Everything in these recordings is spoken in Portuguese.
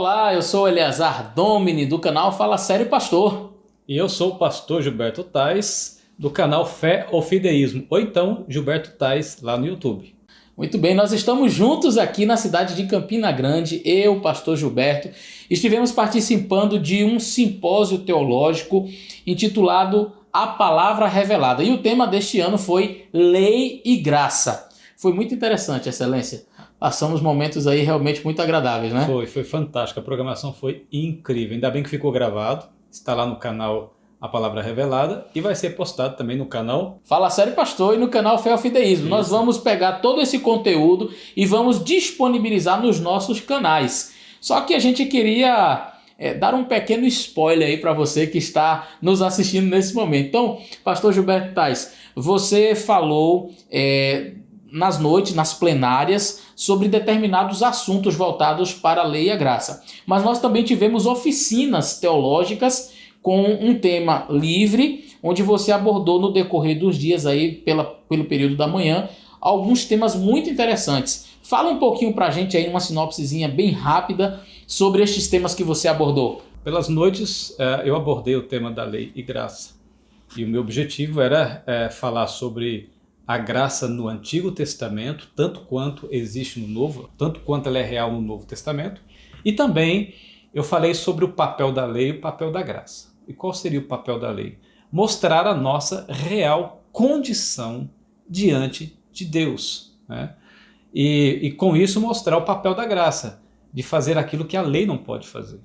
Olá, eu sou Eleazar Domini do canal Fala Sério Pastor. E eu sou o pastor Gilberto Tais, do canal Fé ou Fideísmo, ou então Gilberto Tais lá no YouTube. Muito bem, nós estamos juntos aqui na cidade de Campina Grande, eu, pastor Gilberto, estivemos participando de um simpósio teológico intitulado A Palavra Revelada. E o tema deste ano foi Lei e Graça. Foi muito interessante, Excelência. Passamos momentos aí realmente muito agradáveis, né? Foi fantástico, a programação foi incrível. Ainda bem que ficou gravado, está lá no canal A Palavra Revelada e vai ser postado também no canal Fala Sério Pastor e no canal Fé ou Fideísmo. Isso. Nós vamos pegar todo esse conteúdo e vamos disponibilizar nos nossos canais. Só que a gente queria dar um pequeno spoiler aí para você que está nos assistindo nesse momento. Então, pastor Gilberto Tais, você falou nas noites, nas plenárias, sobre determinados assuntos voltados para a lei e a graça. Mas nós também tivemos oficinas teológicas com um tema livre, onde você abordou no decorrer dos dias aí, pelo período da manhã, alguns temas muito interessantes. Fala um pouquinho pra gente aí, uma sinopsezinha bem rápida, sobre estes temas que você abordou. Pelas noites eu abordei o tema da lei e graça. E o meu objetivo era falar sobre a graça no Antigo Testamento, tanto quanto existe no Novo, tanto quanto ela é real no Novo Testamento. E também eu falei sobre o papel da lei e o papel da graça. E qual seria o papel da lei? Mostrar a nossa real condição diante de Deus, né? E com isso mostrar o papel da graça, de fazer aquilo que a lei não pode fazer,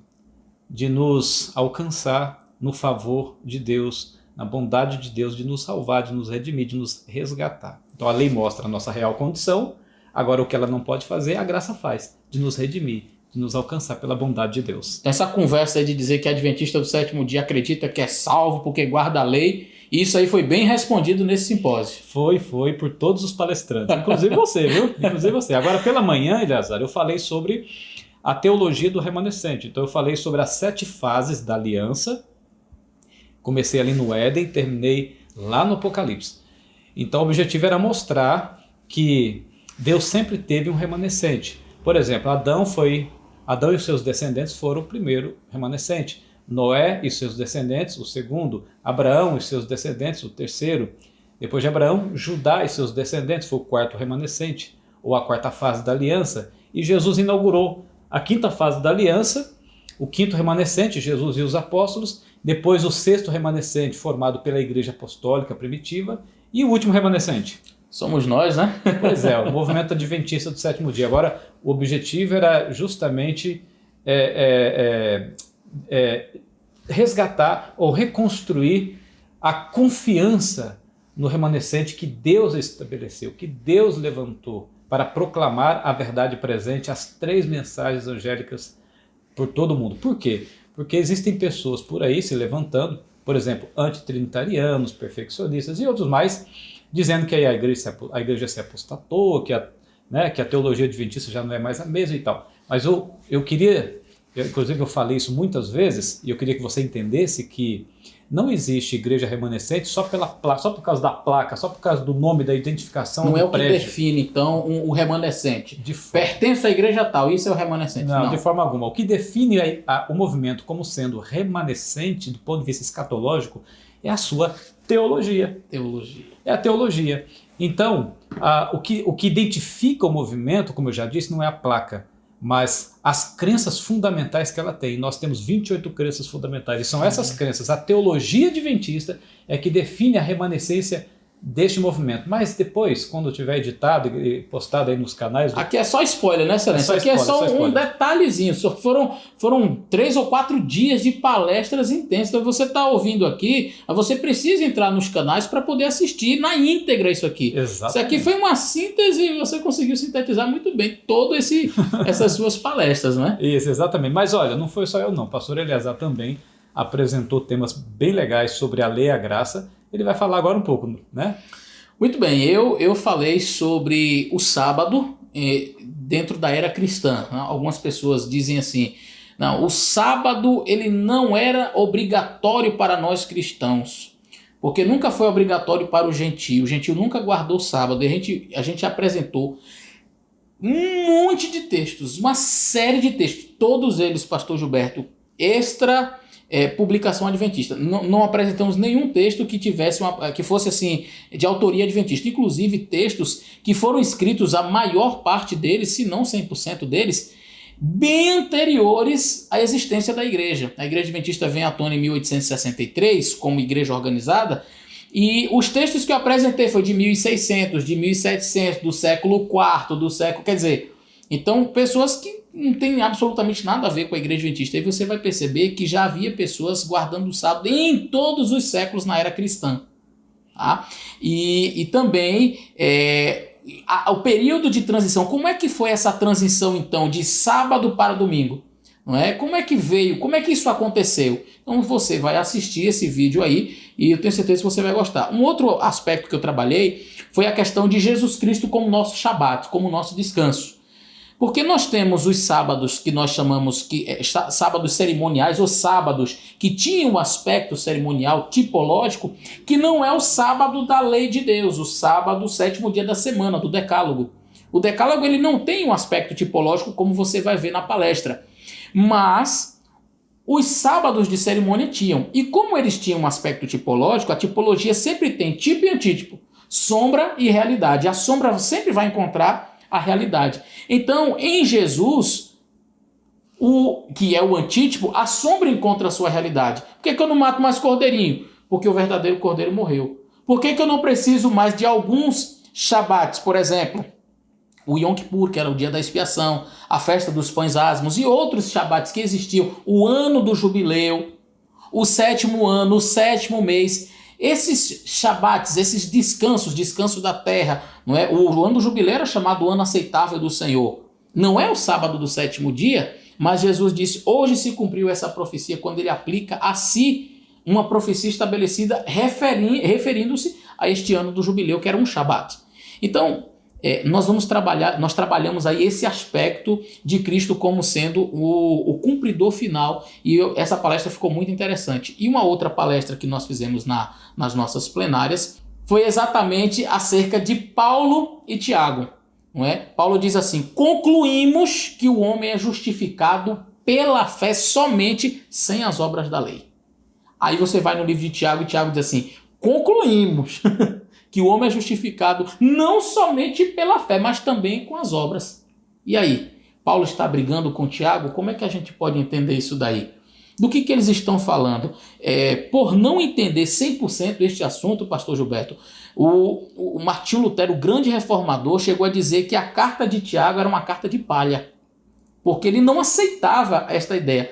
de nos alcançar no favor de Deus, na bondade de Deus, de nos salvar, de nos redimir, de nos resgatar. Então a lei mostra a nossa real condição, agora o que ela não pode fazer, a graça faz, de nos redimir, de nos alcançar pela bondade de Deus. Essa conversa aí de dizer que adventista do sétimo dia acredita que é salvo porque guarda a lei, isso aí foi bem respondido nesse simpósio. Foi por todos os palestrantes, inclusive você, viu? Inclusive você. Agora pela manhã, Eleazar, eu falei sobre a teologia do remanescente. Então eu falei sobre as 7 fases da aliança. Comecei ali no Éden e terminei lá no Apocalipse. Então o objetivo era mostrar que Deus sempre teve um remanescente. Por exemplo, Adão e os seus descendentes foram o primeiro remanescente. Noé e seus descendentes, o segundo. Abraão e seus descendentes, o terceiro. Depois de Abraão, Judá e seus descendentes, foi o quarto remanescente, ou a quarta fase da aliança. E Jesus inaugurou a quinta fase da aliança, o quinto remanescente, Jesus e os apóstolos. Depois o sexto remanescente, formado pela Igreja Apostólica Primitiva. E o último remanescente. Somos nós, né? Pois é, o movimento adventista do sétimo dia. Agora, o objetivo era justamente resgatar ou reconstruir a confiança no remanescente que Deus estabeleceu, que Deus levantou para proclamar a verdade presente, as 3 mensagens angélicas por todo o mundo. Por quê? Porque existem pessoas por aí se levantando, por exemplo, antitrinitarianos, perfeccionistas e outros mais, dizendo que a igreja se apostatou, que a teologia adventista já não é mais a mesma e tal. Mas eu queria, inclusive eu falei isso muitas vezes, e eu queria que você entendesse que não existe igreja remanescente só por causa da placa, só por causa do nome, da identificação do prédio. Não é o que define, então, o remanescente. Pertence à igreja tal, isso é o remanescente. Não, de forma alguma. O que define o movimento como sendo remanescente, do ponto de vista escatológico, é a sua teologia. É a teologia. Então, o que identifica o movimento, como eu já disse, não é a placa, mas as crenças fundamentais que ela tem. Nós temos 28 crenças fundamentais, e são essas crenças, a teologia adventista, é que define a remanescência deste movimento. Mas depois, quando tiver editado e postado aí nos canais... Aqui é só spoiler, né, Excelência? Aqui é só um detalhezinho. Foram 3 ou 4 dias de palestras intensas. Então você está ouvindo aqui, você precisa entrar nos canais para poder assistir na íntegra isso aqui. Exatamente. Isso aqui foi uma síntese e você conseguiu sintetizar muito bem todas essas suas palestras, né? Isso, exatamente. Mas olha, não foi só eu não. O pastor Eleazar também apresentou temas bem legais sobre a lei e a graça. Ele vai falar agora um pouco, né? Muito bem, eu falei sobre o sábado dentro da era cristã. Né? Algumas pessoas dizem assim, não, o sábado ele não era obrigatório para nós cristãos, porque nunca foi obrigatório para o gentio nunca guardou o sábado. A gente apresentou Um monte de textos, uma série de textos, todos eles, pastor Gilberto, extra publicação adventista. Não apresentamos nenhum texto que tivesse que fosse assim de autoria adventista, inclusive textos que foram escritos, a maior parte deles, se não 100% deles, bem anteriores à existência da igreja. A igreja adventista vem à tona em 1863 como igreja organizada, e os textos que eu apresentei foi de 1600, de 1700, do século IV, do século... Quer dizer, então pessoas que não tem absolutamente nada a ver com a igreja adventista. Aí você vai perceber que já havia pessoas guardando o sábado em todos os séculos na era cristã. Tá? E também o período de transição. Como é que foi essa transição, então, de sábado para domingo? Não é? Como é que veio? Como é que isso aconteceu? Então você vai assistir esse vídeo aí e eu tenho certeza que você vai gostar. Um outro aspecto que eu trabalhei foi a questão de Jesus Cristo como nosso Shabat, como nosso descanso. Porque nós temos os sábados que nós chamamos sábados cerimoniais, ou sábados que tinham um aspecto cerimonial tipológico, que não é o sábado da lei de Deus, o sábado, o 7º dia da semana, do decálogo. O decálogo ele não tem um aspecto tipológico como você vai ver na palestra, mas os sábados de cerimônia tinham. E como eles tinham um aspecto tipológico, a tipologia sempre tem tipo e antítipo, sombra e realidade. A sombra sempre vai encontrar a realidade. Então, em Jesus, que é o antítipo, a sombra encontra a sua realidade. Por que eu não mato mais cordeirinho? Porque o verdadeiro cordeiro morreu. Por que eu não preciso mais de alguns Shabats, por exemplo? O Yom Kippur, que era o dia da expiação, a festa dos pães asmos e outros Shabats que existiam, o ano do jubileu, o 7º ano, o 7º mês. Esses Shabats, esses descanso da terra, não é? O ano do jubileu era chamado ano aceitável do Senhor. Não é o sábado do 7º dia, mas Jesus disse, hoje se cumpriu essa profecia, quando ele aplica a si uma profecia estabelecida referindo-se a este ano do jubileu, que era um Shabat. Então, nós trabalhamos aí esse aspecto de Cristo como sendo o cumpridor final, e essa palestra ficou muito interessante. E uma outra palestra que nós fizemos nas nossas plenárias foi exatamente acerca de Paulo e Tiago. Não é? Paulo diz assim, concluímos que o homem é justificado pela fé somente, sem as obras da lei. Aí você vai no livro de Tiago e Tiago diz assim, concluímos que o homem é justificado não somente pela fé, mas também com as obras. E aí? Paulo está brigando com Tiago? Como é que a gente pode entender isso daí? Do que eles estão falando? Por não entender 100% este assunto, pastor Gilberto, o Martinho Lutero, o grande reformador, chegou a dizer que a carta de Tiago era uma carta de palha, porque ele não aceitava esta ideia.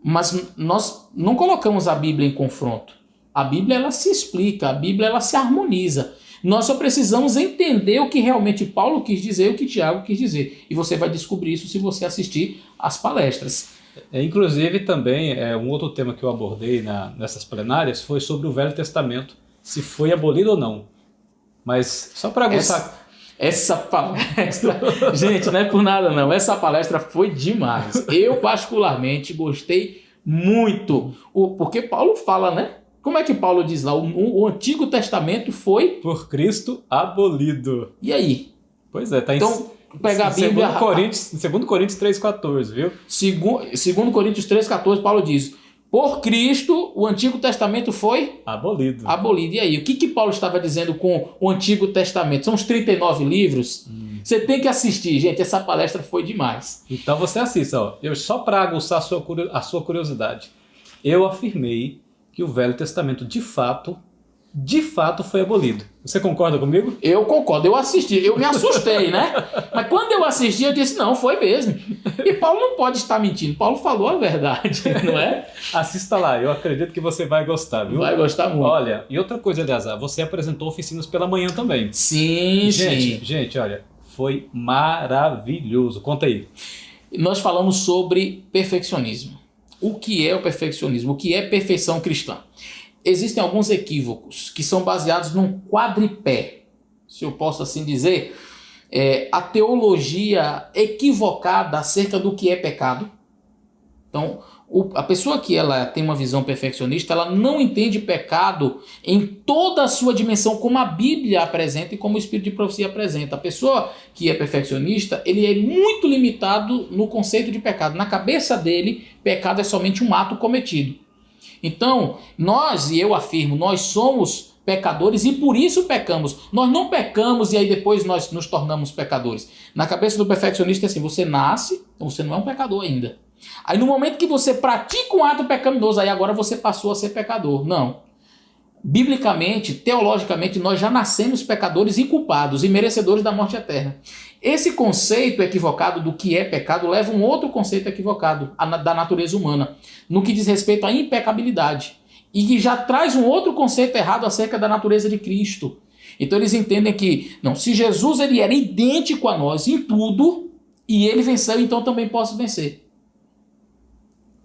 Mas nós não colocamos a Bíblia em confronto. A Bíblia ela se explica, a Bíblia ela se harmoniza. Nós só precisamos entender o que realmente Paulo quis dizer e o que Tiago quis dizer. E você vai descobrir isso se você assistir às palestras. Inclusive também, um outro tema que eu abordei nessas plenárias foi sobre o Velho Testamento, se foi abolido ou não. Mas só para gostar... Essa palestra, gente, não é por nada não, essa palestra foi demais. Eu particularmente gostei muito, porque Paulo fala, né? Como é que Paulo diz lá? O Antigo Testamento foi... por Cristo abolido. E aí? Pois é, tá então, pegar a Bíblia... 2 Coríntios 3,14, viu? 2 Coríntios 3,14, Paulo diz... Por Cristo, o Antigo Testamento foi... abolido. E aí? O que Paulo estava dizendo com o Antigo Testamento? São os 39 livros? Você tem que assistir, gente. Essa palestra foi demais. Então você assista. Ó. Só para aguçar a sua curiosidade. Eu afirmei que o Velho Testamento, de fato foi abolido. Você concorda comigo? Eu concordo. Eu assisti. Eu me assustei, né? Mas quando eu assisti, eu disse, não, foi mesmo. E Paulo não pode estar mentindo. Paulo falou a verdade, não é? Assista lá. Eu acredito que você vai gostar, viu? Vai gostar muito. Olha, e outra coisa, Eleazar, você apresentou oficinas pela manhã também. Sim. Gente, olha, foi maravilhoso. Conta aí. Nós falamos sobre perfeccionismo. O que é o perfeccionismo? O que é perfeição cristã? Existem alguns equívocos que são baseados num quadripé, se eu posso assim dizer, a teologia equivocada acerca do que é pecado. Então, A pessoa que ela tem uma visão perfeccionista, ela não entende pecado em toda a sua dimensão, como a Bíblia apresenta e como o Espírito de Profecia apresenta. A pessoa que é perfeccionista, ele é muito limitado no conceito de pecado. Na cabeça dele, pecado é somente um ato cometido. Então, nós, e eu afirmo, nós somos pecadores e por isso pecamos. Nós não pecamos e aí depois nós nos tornamos pecadores. Na cabeça do perfeccionista é assim, você nasce, você não é um pecador ainda. Aí no momento que você pratica um ato pecaminoso, aí agora você passou a ser pecador. Não. Biblicamente, teologicamente, nós já nascemos pecadores e culpados e merecedores da morte eterna. Esse conceito equivocado do que é pecado leva a um outro conceito equivocado da natureza humana, no que diz respeito à impecabilidade. E que já traz um outro conceito errado acerca da natureza de Cristo. Então eles entendem que, não, se Jesus ele era idêntico a nós em tudo, e ele venceu, então também posso vencer.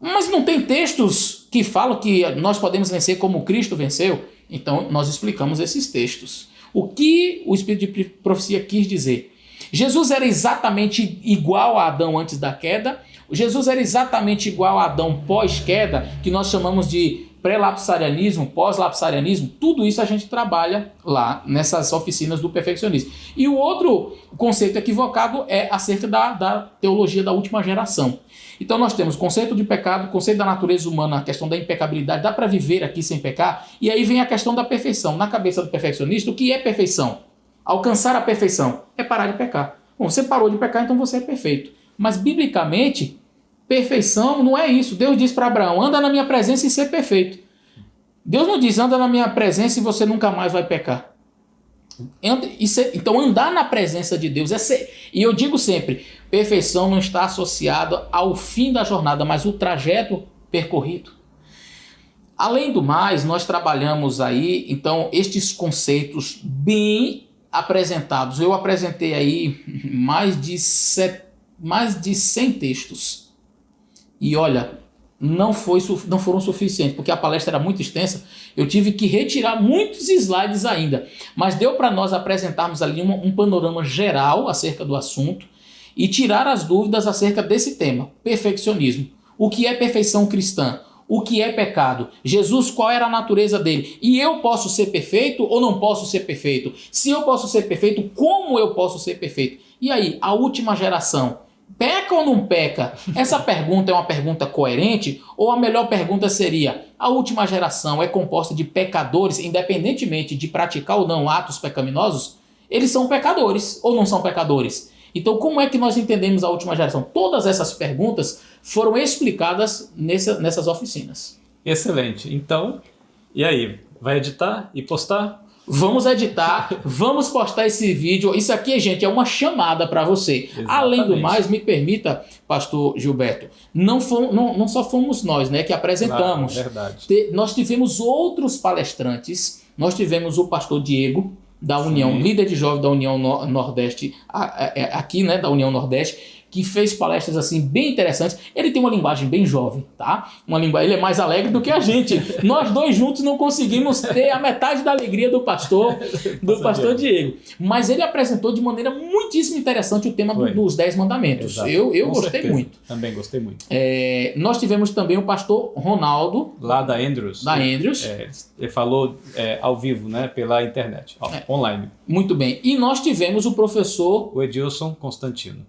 Mas não tem textos que falam que nós podemos vencer como Cristo venceu? Então nós explicamos esses textos. O que o Espírito de Profecia quis dizer? Jesus era exatamente igual a Adão antes da queda. Jesus era exatamente igual a Adão pós-queda, que nós chamamos de pré-lapsarianismo, pós-lapsarianismo. Tudo isso a gente trabalha lá nessas oficinas do perfeccionismo. E o outro conceito equivocado é acerca da teologia da última geração. Então nós temos o conceito de pecado, o conceito da natureza humana, a questão da impecabilidade, dá para viver aqui sem pecar, e aí vem a questão da perfeição. Na cabeça do perfeccionista, o que é perfeição? Alcançar a perfeição é parar de pecar. Bom, você parou de pecar, então você é perfeito. Mas biblicamente, perfeição não é isso. Deus diz para Abraão, anda na minha presença e ser perfeito. Deus não diz, anda na minha presença e você nunca mais vai pecar. Então andar na presença de Deus é ser. E eu digo sempre, perfeição não está associada ao fim da jornada, mas o trajeto percorrido. Além do mais, nós trabalhamos aí, então, estes conceitos bem apresentados. Eu apresentei aí mais de 100 textos. E olha, não foram suficientes, porque a palestra era muito extensa. Eu tive que retirar muitos slides ainda. Mas deu para nós apresentarmos ali um panorama geral acerca do assunto e tirar as dúvidas acerca desse tema, perfeccionismo. O que é perfeição cristã? O que é pecado? Jesus, qual era a natureza dele? E eu posso ser perfeito ou não posso ser perfeito? Se eu posso ser perfeito, como eu posso ser perfeito? E aí, a última geração, peca ou não peca? Essa pergunta é uma pergunta coerente? Ou a melhor pergunta seria, a última geração é composta de pecadores, independentemente de praticar ou não atos pecaminosos? Eles são pecadores ou não são pecadores? Então, como é que nós entendemos a última geração? Todas essas perguntas foram explicadas nessas oficinas. Excelente. Então, e aí? Vai editar e postar? Vamos editar, vamos postar esse vídeo. Isso aqui, gente, é uma chamada para você. Exatamente. Além do mais, me permita, pastor Gilberto, não só fomos nós, né, que apresentamos. Claro, verdade. Nós tivemos outros palestrantes. Nós tivemos o pastor Diego, da União, líder de jovens da União Nordeste, aqui, né, da União Nordeste, que fez palestras assim bem interessantes. Ele tem uma linguagem bem jovem, tá? Ele é mais alegre do que a gente. Nós dois juntos não conseguimos ter a metade da alegria do pastor Diego. Mas ele apresentou de maneira muitíssimo interessante o tema dos 10 mandamentos. Exato. Eu gostei certeza. muito. Também gostei muito. Nós tivemos também o pastor Ronaldo. Lá da Andrews. Ele falou ao vivo, né? Pela internet, online. Muito bem. E nós tivemos o professor... O Edilson Constantino.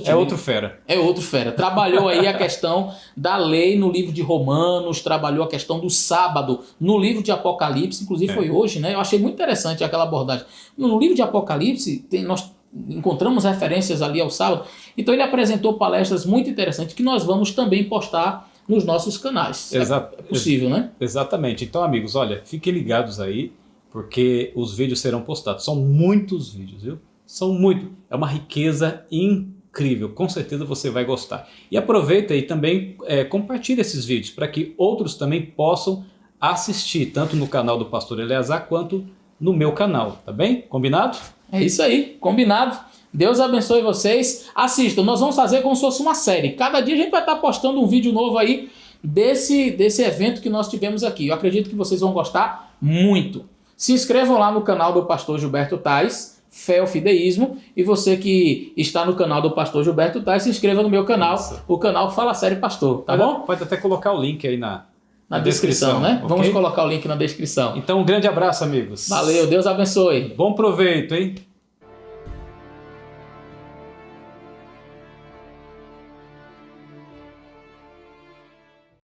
É outro fera. É outro fera. Trabalhou aí a questão da lei no livro de Romanos, trabalhou a questão do sábado no livro de Apocalipse, inclusive foi hoje, né? Eu achei muito interessante aquela abordagem. No livro de Apocalipse, nós encontramos referências ali ao sábado. Então ele apresentou palestras muito interessantes que nós vamos também postar nos nossos canais. É possível, né? Exatamente. Então, amigos, olha, fiquem ligados aí, porque os vídeos serão postados. São muitos vídeos, viu? São muito. É uma riqueza incrível. Com certeza você vai gostar. E aproveita e também compartilha esses vídeos para que outros também possam assistir, tanto no canal do Pastor Eleazar quanto no meu canal, tá bem? Combinado? É isso aí, combinado. Deus abençoe vocês. Assistam, nós vamos fazer como se fosse uma série. Cada dia a gente vai estar postando um vídeo novo aí desse evento que nós tivemos aqui. Eu acredito que vocês vão gostar muito. Se inscrevam lá no canal do Pastor Gilberto Tais. Fé ou Fideísmo. E você que está no canal do Pastor Gilberto Tais, se inscreva no meu canal, o canal Fala Sério Pastor, tá bom? Pode até colocar o link aí na descrição, né? Okay? Vamos colocar o link na descrição. Então, um grande abraço, amigos. Valeu, Deus abençoe. Bom proveito, hein?